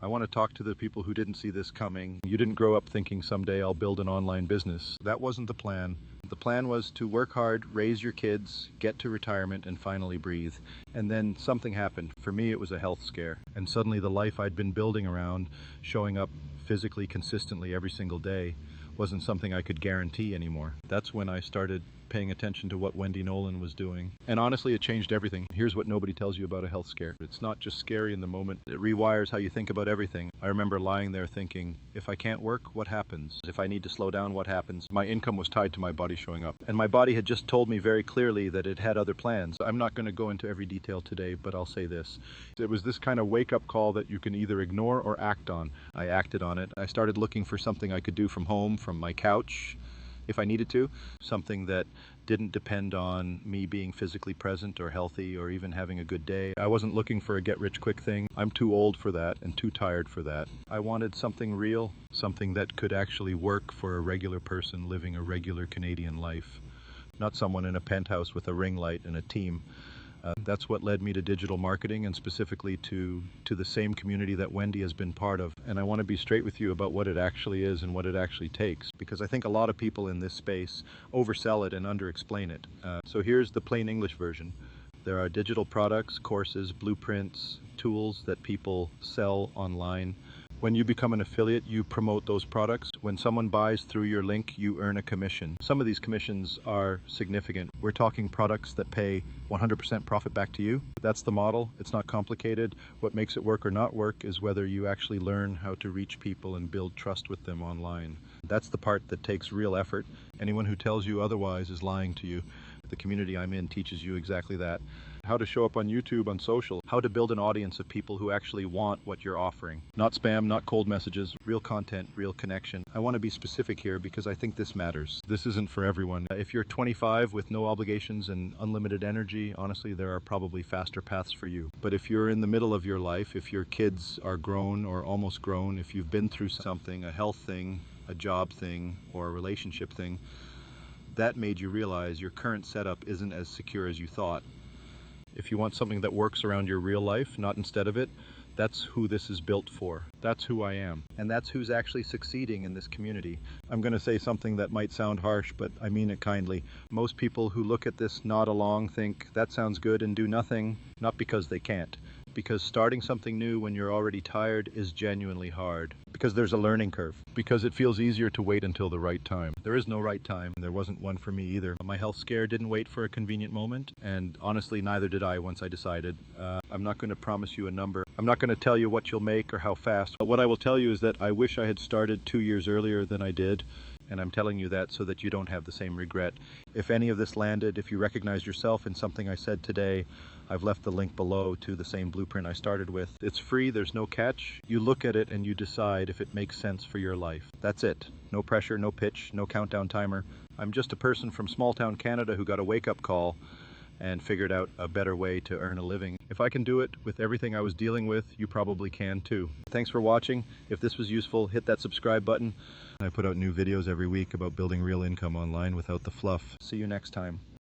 I want to talk to the people who didn't see this coming. You didn't grow up thinking someday I'll build an online business. That wasn't the plan. The plan was to work hard, raise your kids, get to retirement, and finally breathe. And then something happened. For me, it was a health scare. And suddenly the life I'd been building around, showing up physically consistently every single day, wasn't something I could guarantee anymore. That's when I started paying attention to what Wendy Nolan was doing. And honestly, it changed everything. Here's what nobody tells you about a health scare. It's not just scary in the moment. It rewires how you think about everything. I remember lying there thinking, if I can't work, what happens? If I need to slow down, what happens? My income was tied to my body showing up. And my body had just told me very clearly that it had other plans. I'm not going to go into every detail today, but I'll say this. It was this kind of wake-up call that you can either ignore or act on. I acted on it. I started looking for something I could do from home, from my couch, if I needed to, something that didn't depend on me being physically present or healthy or even having a good day. I wasn't looking for a get-rich-quick thing. I'm too old for that and too tired for that. I wanted something real, something that could actually work for a regular person living a regular Canadian life, not someone in a penthouse with a ring light and a team. That's what led me to digital marketing, and specifically to the same community that Wendy has been part of. And I want to be straight with you about what it actually is and what it actually takes, because I think a lot of people in this space oversell it and underexplain it. So here's the plain English version. There are digital products, courses, blueprints, tools that people sell online. When you become an affiliate, you promote those products. When someone buys through your link, you earn a commission. Some of these commissions are significant. We're talking products that pay 100% profit back to you. That's the model. It's not complicated. What makes it work or not work is whether you actually learn how to reach people and build trust with them online. That's the part that takes real effort. Anyone who tells you otherwise is lying to you. The community I'm in teaches you exactly that. How to show up on YouTube, on social, how to build an audience of people who actually want what you're offering. Not spam, not cold messages, real content, real connection. I want to be specific here because I think this matters. This isn't for everyone. If you're 25 with no obligations and unlimited energy, honestly, there are probably faster paths for you. But if you're in the middle of your life, if your kids are grown or almost grown, if you've been through something, a health thing, a job thing, or a relationship thing, that made you realize your current setup isn't as secure as you thought. If you want something that works around your real life, not instead of it, that's who this is built for. That's who I am. And that's who's actually succeeding in this community. I'm going to say something that might sound harsh, but I mean it kindly. Most people who look at this nod along think, that sounds good, and do nothing, not because they can't. Because starting something new when you're already tired is genuinely hard. Because there's a learning curve. Because it feels easier to wait until the right time. There is no right time. There wasn't one for me either. My health scare didn't wait for a convenient moment, and honestly, neither did I once I decided. I'm not going to promise you a number. I'm not going to tell you what you'll make or how fast. But what I will tell you is that I wish I had started 2 years earlier than I did. And I'm telling you that so that you don't have the same regret. If any of this landed, if you recognize yourself in something I said today, I've left the link below to the same blueprint I started with. It's free, there's no catch. You look at it and you decide if it makes sense for your life. That's it. No pressure, no pitch, no countdown timer. I'm just a person from small town Canada who got a wake-up call and figured out a better way to earn a living. If I can do it with everything I was dealing with, you probably can too. Thanks for watching. If this was useful, hit that subscribe button. I put out new videos every week about building real income online without the fluff. See you next time.